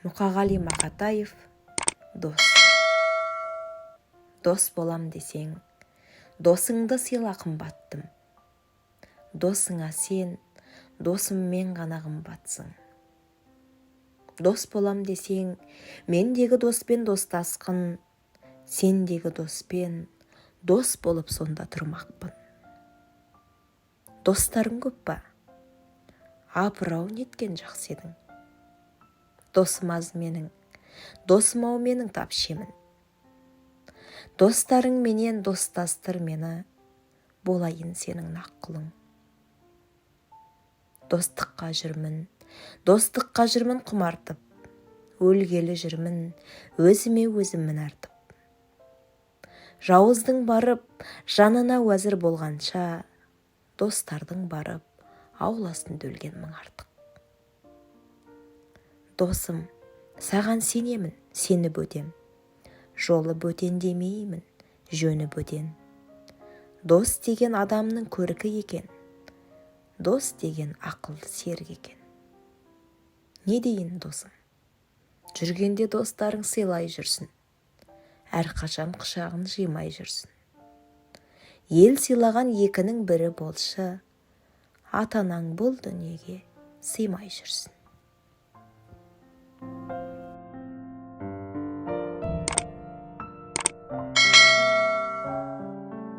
Мұқағали Мақатаев. Дос. Дос болам десең, досыңды сыйла қымбаттым. Досыңа сен, досыммен ғана қымбатсың. Дос болам десең, мендегі доспен достасқын, сендегі доспен дос болып сонда тұрмақпын. Достарың көп па? Апырау неткен жақсы едің. Досым аз менің, досым-ау менің тапшемін. Достарың менен достастыр мені, болайын сенің наққылың. Достыққа жүрмін құмартып, өлгелі жүрмін, өзіме өзім артып. Жауыздың барып, жанына уәзір болғанша, достардың барып, ауласында өлген мың артық. Досым, саған сенемін, сені бөтен. Жолы бөтен демеймін, жөні бөтен. Дос деген адамның көркі екен, дос деген ақыл серік екен. Не дейін досым? Жүргенде достарың сыйлай жүрсін, әрқашан құшағын жимай жүрсін. Ел сыйлаған екінің бірі болшы, ата-анаң бұл дүниеге сыймай жүрсін.